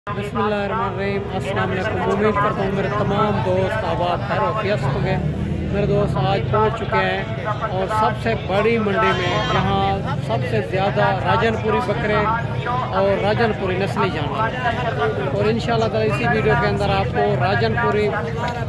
बिस्मिल्लाहिर्रहमानिर्रहीम। अस्सलाम वालेकुम। उम्मीद करता हूँ मेरे तमाम दोस्त आबाद खैर वफियत होंगे। मेरे दोस्त आज पहुँच चुके हैं और सबसे बड़ी मंडी में जहाँ सबसे ज़्यादा राजनपुरी बकरे और राजनपुरी नस्ली जानवर, और इंशाल्लाह ताला इसी वीडियो के अंदर आपको राजनपुरी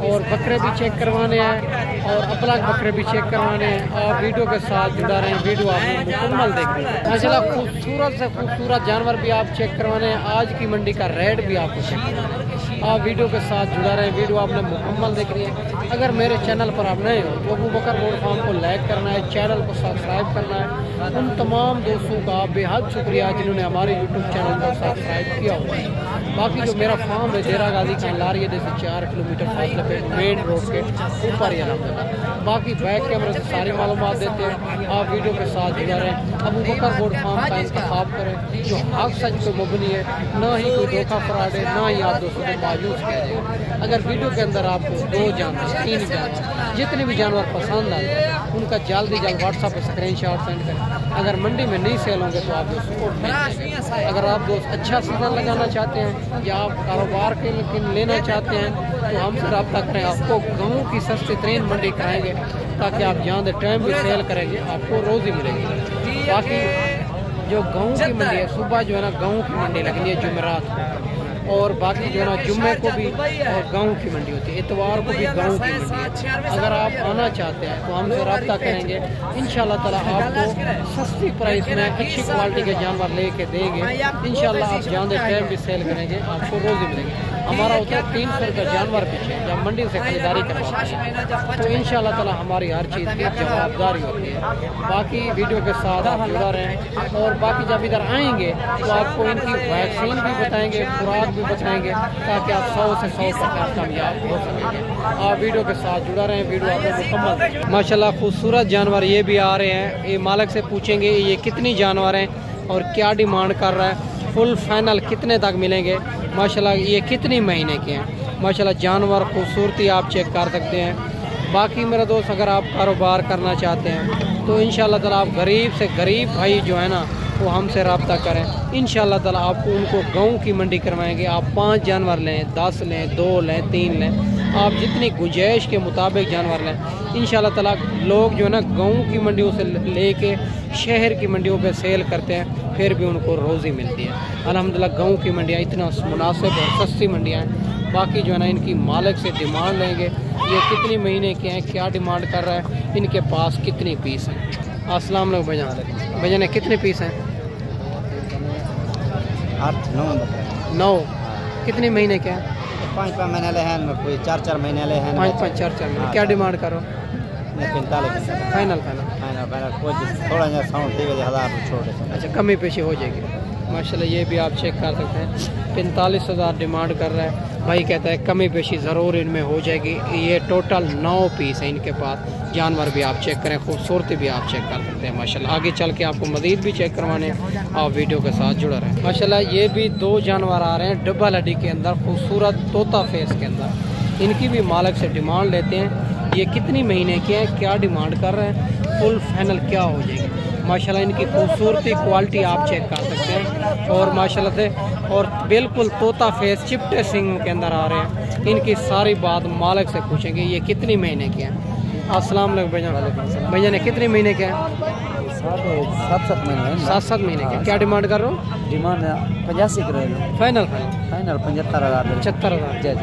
और बकरे भी चेक करवाने हैं और अपलग बकरे भी चेक करवाने हैं। आप वीडियो के साथ जुड़ा रहें, वीडियो आप मुकम्मल देखें। माशाल्लाह खूबसूरत से खूबसूरत जानवर भी आप चेक करवाने हैं। आज की मंडी का रेट भी आपको चेक करवाना है। आप वीडियो के साथ जुड़ा रहें, वीडियो आपने मुकम्मल देखनी है। अगर मेरे चैनल पर आप नए हो तो अबू बकर गोट फार्म को लाइक करना है, चैनल को सब्सक्राइब करना है। उन तमाम दोस्तों का बेहद शुक्रिया जिन्होंने हमारे यूट्यूब चैनल को सब्सक्राइब किया हुआ है। बाकी जो मेरा फार्म है देरा गाजी का लारिया से 4 किलोमीटर फासले पे मेन रोड के ऊपर ही अलहमदुलिल्लाह। बाकी बैक कैमरे से सारी मालूमात देते हैं। आप वीडियो के साथ जुड़ा रहें। अबू बकर गोट फार्म का इंतखाब करें जो हक सच पे मुबनी है, ना ही कोई धोखा फ्रॉड है, ना ही आप दोस्तों को मायूस किया जाएगा। अगर वीडियो के अंदर आपको 2 जानवर 3 जानवर जितने भी जानवर पसंद आते हैं उनका जल्दी व्हाट्सएप पर स्क्रीनशॉट सेंड करें। अगर मंडी में नहीं सेल होंगे तो आप दोस्तों को अगर आप दोस्त अच्छा सीजन लगाना चाहते हैं या आप कारोबार के लेना चाहते हैं तो हमसे रब्ता करें। आपको गाँव की सस्ती तरीन मंडी कराएंगे ताकि आप जहाँ टाइम भी सेल करेंगे आपको रोज़ी मिलेगी। बाकी जो गाँव की मंडी है सुबह जो है ना गाँव की मंडी लगनी है जुमेरात को, और बाकी जो है ना जुम्मे को भी और गाँव की मंडी होती है, इतवार को भी गाँव की मंडी है। अगर आप आना चाहते हैं तो हमसे रब्ता करेंगे। इंशाल्लाह ताला आपको सस्ती प्राइस में अच्छी क्वालिटी के जानवर लेके देंगे। इंशाल्लाह आप जहाँ टाइम भी सेल करेंगे आपको रोज़ी मिलेगी। हमारा होता है 300 रुपये जानवर पीछे जब मंडी से खरीदारी करवाते हैं तो इंशाल्लाह ताला हमारी हर चीज़ की जवाबदारी होती है। बाकी वीडियो के साथ आप जुड़ा रहें। और बाकी जब इधर आएंगे तो आपको इनकी वैक्सीन भी बताएंगे, खुराक भी बताएंगे ताकि आप 100 से 100% कामयाब हो सकेंगे। आप वीडियो के साथ जुड़ा रहें, वीडियो आपको मुकम्मल। माशाल्लाह खूबसूरत जानवर ये भी आ रहे हैं। ये मालिक से पूछेंगे ये कितनी जानवर हैं और क्या डिमांड कर रहा है, फुल फाइनल कितने तक मिलेंगे। माशाल्लाह ये कितनी महीने के हैं। माशाल्लाह जानवर खूबसूरती आप चेक कर सकते हैं। बाकी मेरा दोस्त अगर आप कारोबार करना चाहते हैं तो इंशाल्लाह ताला आप गरीब से गरीब भाई जो है ना वो हमसे रब्ता करें। इंशाल्लाह ताला आपको उनको गाँव की मंडी करवाएंगे। आप 5 जानवर लें, 10 लें, 2 लें, 3 लें, आप जितनी गुंजाइश के मुताबिक जानवर लें। इंशाल्लाह ताला लोग जो है ना गाँव की मंडियों से लेके शहर की मंडियों पे सेल करते हैं, फिर भी उनको रोज़ी मिलती है। अल्हम्दुलिल्लाह गाँव की मंडियाँ इतना मुनासिब और सस्ती मंडियाँ हैं। बाकी जो है ना इनकी मालिक से डिमांड लेंगे ये कितनी महीने के हैं, क्या डिमांड कर रहा है, इनके पास कितनी पीस हैं। अस्सलाम वालेकुम भैया। भैया ने कितने पीस हैं? 9। कितने महीने के हैं? 5 महीने ले हैं, कोई 4 महीने ले हैं। 5 4 महीने। क्या डिमांड करो? 45 फाइनल थोड़ा साउंड 1000 छोड़। अच्छा कमी पेशी हो जाएगी। माशाल्लाह ये भी आप चेक कर सकते हैं। 45,000 डिमांड कर रहा है भाई, कहता है कमी पेशी ज़रूर इनमें हो जाएगी। ये टोटल 9 पीस है इनके पास। जानवर भी आप चेक करें, खूबसूरती भी आप चेक कर सकते हैं। माशाल्लाह आगे चल के आपको मज़ीद भी चेक करवाने, आप वीडियो के साथ जुड़ा रहें। माशाल्लाह ये भी 2 जानवर आ रहे हैं डबल हड्डी के अंदर, खूबसूरत तोता फेस के अंदर। इनकी भी मालिक से डिमांड लेते हैं ये कितनी महीने के हैं, क्या डिमांड कर रहे हैं, फुल फाइनल क्या हो जाएगी। माशाल्लाह इनकी खूबसूरती क्वालिटी आप चेक कर सकते हैं। और माशाल्लाह से और बिल्कुल तोता फेस चिपटे सिंग के अंदर आ रहे हैं। इनकी सारी बात मालिक से पूछेंगे ये कितनी महीने के हैं। अस्सलाम वालेकुम भैया। भैया ने कितने महीने के हैं? 7 महीने। 7 महीने के। क्या डिमांड कर रहे हो? डिमांड 85 करोड़। फाइनल 75,000। 75,000। जय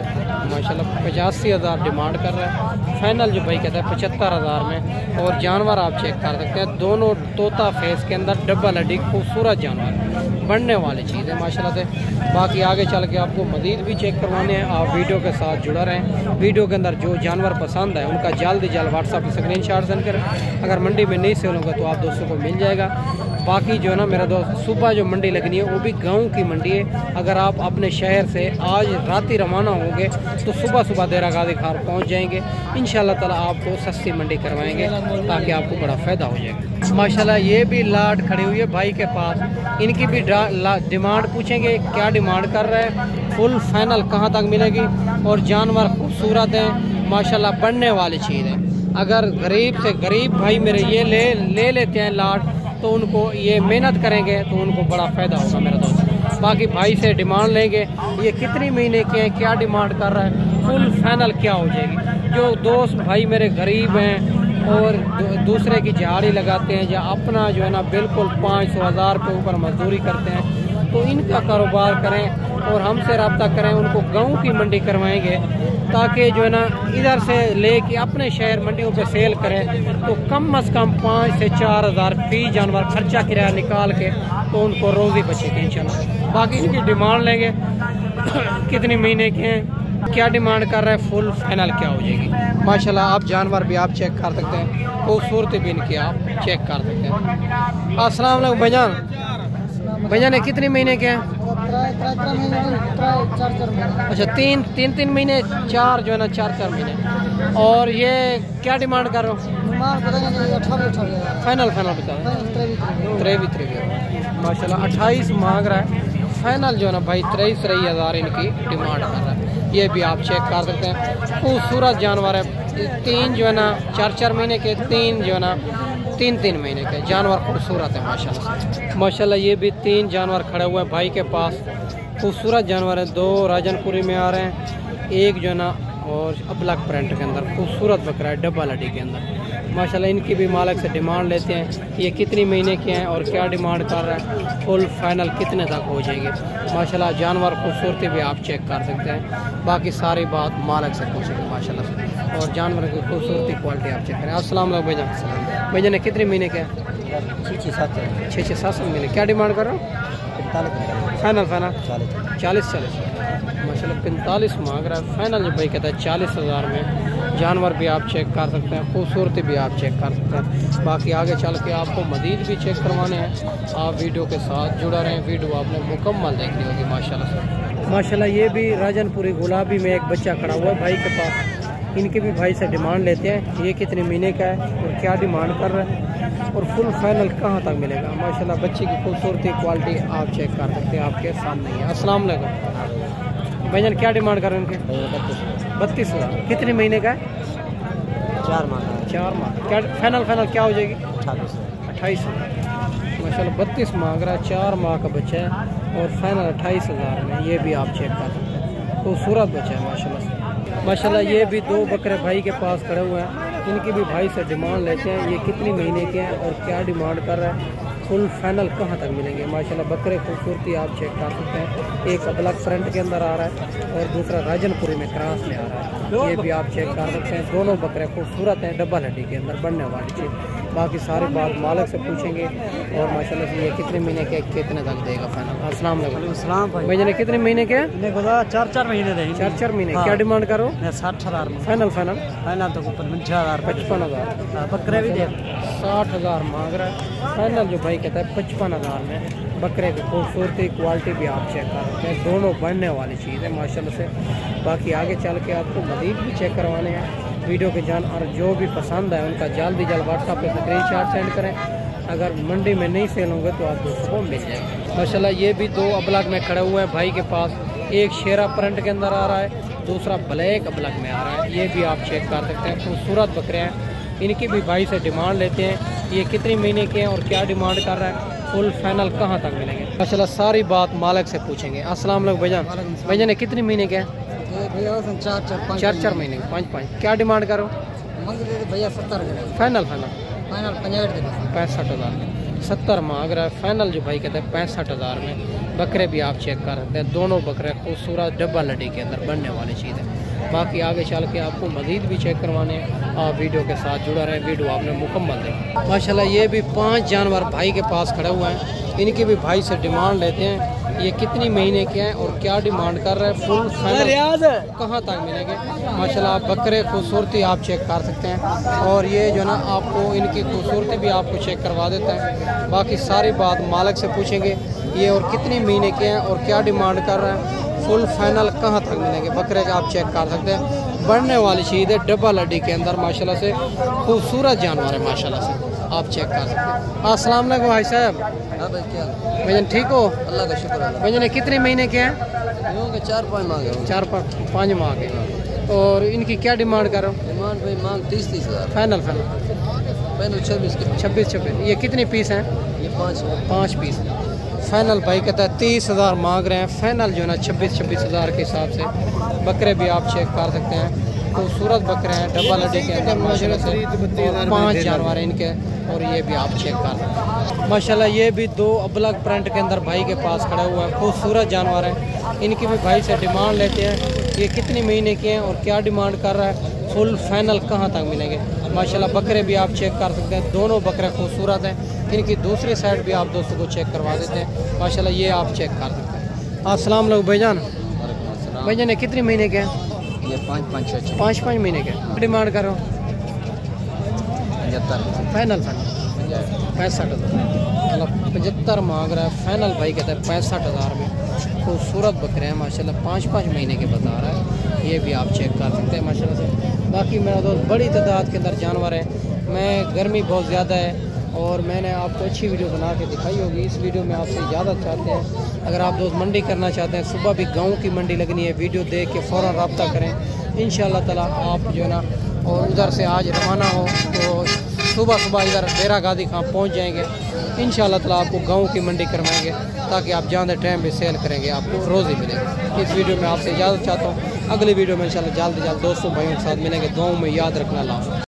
माशाल्लाह 85,000 डिमांड कर रहा है। फाइनल जो भाई कहता है 75,000 में। और जानवर आप चेक कर सकते हैं, दोनों तोता फेस के अंदर डबल हड्डी खूबसूरत जानवर बढ़ने वाली चीज़ है माशाल्लाह से। बाकी आगे चल के आपको मज़ीद भी चेक करवाने हैं। आप वीडियो के साथ जुड़ा रहें। वीडियो के अंदर जो जानवर पसंद है उनका जल्द व्हाट्सएप पर स्क्रीनशॉट सेंड करें। अगर मंडी में नहीं सेल होगा तो आप दोस्तों को मिल जाएगा। बाकी जो है ना मेरा दोस्त सुबह जो मंडी लगनी है वो भी गांव की मंडी है। अगर आप अपने शहर से आज रात ही रवाना होंगे तो सुबह सुबह देरा गाजी खार पहुँच जाएंगे। इंशाल्लाह ताला आपको सस्ती मंडी करवाएंगे ताकि आपको बड़ा फ़ायदा हो जाएगा। माशाल्लाह ये भी लाट खड़ी हुई है भाई के पास। इनकी भी डिमांड पूछेंगे क्या डिमांड कर रहे हैं, फुल फाइनल कहाँ तक मिलेगी। और जानवर खूबसूरत हैं माशाल्लाह, बढ़ने वाली चीज़ है। अगर गरीब से गरीब भाई मेरे ये ले लेते हैं लाट तो उनको ये मेहनत करेंगे तो उनको बड़ा फ़ायदा होगा मेरा दोस्त। बाकी भाई से डिमांड लेंगे ये कितनी महीने के हैं, क्या डिमांड कर रहा है, फुल फाइनल क्या हो जाएगी। जो दोस्त भाई मेरे गरीब हैं और दूसरे की झाड़ी लगाते हैं या अपना जो है ना बिल्कुल 500,000 रुपये ऊपर मजदूरी करते हैं, तो इनका कारोबार करें और हमसे रब्ता करें, उनको गाँव की मंडी करवाएंगे ताकि जो है ना इधर से लेके अपने शहर मंडियों पे सेल करें तो कम से कम 5 से 4 हज़ार फी जानवर खर्चा किराया निकाल के तो उनको रोज़ी बचेगी इंशाल्लाह। बाकी इनकी डिमांड लेंगे कितने महीने के हैं, क्या डिमांड कर रहा है, फुल फाइनल क्या हो जाएगी। माशाल्लाह आप जानवर भी आप चेक कर सकते हैं, खूबसूरती भी इनकी आप चेक कर सकते हैं। अस्सलाम वालेकुम भाईजान, भाईजान कितने महीने के हैं? अच्छा तीन महीने, चार जो है ना 4 महीने। और ये क्या डिमांड कर रहे हो? फाइनल बता 23 माशाल्लाह 28 मांग रहा है, फाइनल जो है ना भाई 23 हज़ार इनकी डिमांड कर रहा है। ये भी आप चेक कर सकते हैं, खूबसूरत जानवर है। 3 जो है ना 4 महीने के, 3 जो है ना 3 महीने के जानवर खूबसूरत है माशाल्लाह। ये भी 3 जानवर खड़े हुए हैं भाई के पास, खूबसूरत जानवर है। 2 राजनपुरी में आ रहे हैं, एक जो है ना और अबलक प्रिंट के अंदर खूबसूरत बकरा है, डब्बा लड़ी के अंदर माशाल्लाह। इनकी भी मालिक से डिमांड लेते हैं, ये कितनी महीने के हैं और क्या डिमांड कर रहा है, फुल फाइनल कितने तक हो जाएंगे। माशाल्लाह जानवर खूबसूरती भी आप चेक कर सकते हैं, बाकी सारी बात मालिक से पूछेंगे माशाल्लाह से। और जानवर की खूबसूरती क्वालिटी आप चेक करें। अस्सलाम वालेकुम भाईजान, भाईजान कितने महीने के हैं? 6-7 महीने। क्या डिमांड कर रहा हूँ? फाइनल 40 माशाल्लाह 45 मांग रहा है, फाइनल जो भाई कहता है 40 हज़ार में। जानवर भी आप चेक कर सकते हैं, खूबसूरती भी आप चेक कर सकते हैं। बाकी आगे चल के आपको मज़ीद भी चेक करवाने हैं, आप वीडियो के साथ जुड़ा रहें, वीडियो आपने मुकम्मल देखनी होगी माशाल्लाह से। माशाल्लाह ये भी राजनपुरी गुलाबी में एक बच्चा खड़ा हुआ है भाई के पास, इनके भी भाई से डिमांड लेते हैं, ये कितने महीने का है और क्या डिमांड कर रहा है और फुल फाइनल कहाँ तक मिलेगा। माशाल्लाह बच्चे की खूबसूरती क्वालिटी आप चेक कर सकते हैं, आपके सामने ही है। अस्सलाम वालेकुम भाईजान, क्या डिमांड कर रहे हैं उनके? 32 हज़ार। कितने महीने का है? 4 माह। क्या फाइनल क्या हो जाएगी? 28 माशाल्लाह 32 मांग रहा है, 4 माह का बच्चा है और फाइनल 28 हज़ार में। ये भी आप चेक कर सकते हैं, खूबसूरत बच्चा है माशाल्लाह। ये भी 2 बकरे भाई के पास खड़े हुए हैं, इनकी भी भाई से डिमांड लेते हैं, ये कितनी महीने के हैं और क्या डिमांड कर रहा है, फुल फाइनल कहाँ तक मिलेंगे। माशाल्लाह बकरे खूबसूरती आप चेक कर सकते हैं, एक अबलक फ्रंट के अंदर आ रहा है और दूसरा राजनपुरी में क्रॉस में आ रहा है। ये भी आप चेक कर सकते हैं, दोनों बकरे खूबसूरत हैं, डब्बल हड्डी के अंदर बनने वाली चीज़। बाकी सारी बात मालिक से पूछेंगे और माशाल्लाह से ये कितने महीने के, कितने तक देगा फाइनल। अस्सलाम वालेकुम भाई, कितने महीने के? 4 महीने देंगे। 4 महीने। क्या डिमांड करो? 60 हज़ार में फाइनल तो 55 हज़ार। बकरे भी दे 60 हज़ार मांग रहा है, फाइनल जो भाई कहता है 55 हज़ार में। बकरे की खूबसूरती क्वालिटी भी आप चेक कर सकते हैं, दोनों बढ़ने वाली चीज़ है माशाल्लाह से। बाकी आगे चल के आपको मज़ीद भी चेक करवाने हैं। वीडियो के जान और जो भी पसंद है उनका जल्द व्हाट्सएप पे स्क्रीनशॉट सेंड करें, अगर मंडी में नहीं सेल होंगे तो आप दोस्तों को मिल जाएगा माशाल्लाह। ये भी 2 अबलग में खड़े हुए हैं भाई के पास, एक शेरा प्रिंट के अंदर आ रहा है, दूसरा ब्लैक अबलग में आ रहा है। ये भी आप चेक कर सकते हैं, खूबसूरत बकरे हैं, इनकी भी भाई से डिमांड लेते हैं, ये कितने महीने के हैं और क्या डिमांड कर रहा है, फुल फाइनल कहाँ तक मिलेंगे। माशाल्लाह सारी बात मालिक से पूछेंगे। अस्सलाम वालेकुम भाईजान, भाईजान कितने महीने के हैं? 4 महीने, 5। क्या डिमांड करो भैया? 70 फाइनल 65 हज़ार। 70 मांग रहा है, फाइनल जो भाई कहते हैं 65 हज़ार में। बकरे भी आप चेक कर सकते हैं, दोनों बकरे खूबसूरत डब्बा लड़ी के अंदर बनने वाली चीज़ है। बाकी आगे चल के आपको मज़ीद भी चेक करवाने हैं, आप वीडियो के साथ जुड़ा रहें, वीडियो आपने मुकम्मल देखें। माशाल्लाह ये भी 5 जानवर भाई के पास खड़े हुए हैं, इनकी भी भाई से डिमांड लेते हैं, ये कितनी महीने के हैं और क्या डिमांड कर रहे हैं, फुल फाइनल कहाँ तक मिलेंगे। माशाल्लाह बकरे खूबसूरती आप चेक कर सकते हैं और ये जो ना आपको इनकी खूबसूरती भी आपको चेक करवा देता है। बाकी सारी बात मालिक से पूछेंगे ये और कितनी महीने के हैं और क्या डिमांड कर रहे हैं, फुल फाइनल कहाँ तक मिलेंगे। बकरे का आप चेक कर सकते हैं, बढ़ने वाली चीज़ है, डबल हड्डी के अंदर माशाल्लाह से खूबसूरत जानवर है माशाल्लाह से, आप चेक कर सकते हैं। अस्सलाम वालेकुम भाई साहब। हाँ भाई, क्या भैया ठीक हो? अल्लाह का शुक्र है। भैया कितने महीने के हैं? 4-5 मांगे। 4-5 माह के। और इनकी क्या डिमांड करो? डिमांड भाई मांग 30 हज़ार। फाइनल 26। ये कितने पीस हैं? ये 5 पीस। फाइनल भाई कहता है 30,000 मांग रहे हैं। फाइनल जो है ना 26 हज़ार के हिसाब से। बकरे भी आप चेक कर सकते हैं, खूबसूरत बकरे हैं, डब्बा लड्डी के अंदर माशाल्लाह से 5 जानवर हैं इनके। और ये भी आप चेक कर सकते हैं माशाल्लाह। ये भी 2 अलग प्रिंट के अंदर भाई के पास खड़ा हुआ है, खूबसूरत जानवर है। इनकी भी भाई से डिमांड लेते हैं, ये कितनी महीने के हैं और क्या डिमांड कर रहा है, फुल फाइनल कहाँ तक मिलेंगे। माशाल्लाह बकरे भी आप चेक कर सकते हैं, दोनों बकरे खूबसूरत हैं। इनकी दूसरी साइड भी आप दोस्तों को चेक करवा देते हैं माशाल्लाह, ये आप चेक कर सकते हैं। अस्सलाम वालेकुम भाईजान। भाईजान ये कितने महीने के हैं? ये 5 महीने के। डिमांड करो 75 फाइनल 65,000 मतलब 75 मांग रहा है। फाइनल भाई कहता है 65,000 में। खूबसूरत बकरे हैं माशाल्लाह, 5 महीने के बता रहा है। ये भी आप चेक कर सकते हैं माशाल्लाह से। बाकी मेरा दोस्त बड़ी तादाद के अंदर जानवर है। मैं गर्मी बहुत ज़्यादा है और मैंने आपको अच्छी वीडियो बना के दिखाई होगी। इस वीडियो में आपसे ज़्यादा चाहते हैं, अगर आप दोस्त मंडी करना चाहते हैं, सुबह भी गाँव की मंडी लगनी है, वीडियो देख के फ़ौरन रब्ता करें इंशाअल्लाह ताला। आप जो है ना और उधर से आज रवाना हो तो सुबह इधर डेरा गाजी खां पहुँच जाएंगे इंशाअल्लाह ताला। आपको गाँव की मंडी करवाएंगे ताकि आप जाने टाइम भी सेल करेंगे, आपको रोज़ी मिलेगी। इस वीडियो में आपसे इजाज़त चाहता हूँ। अगली वीडियो में इंशाअल्लाह जल्द दोस्तों भाइयों के साथ मिलेंगे। दुआओं में याद रखना। अल्लाह।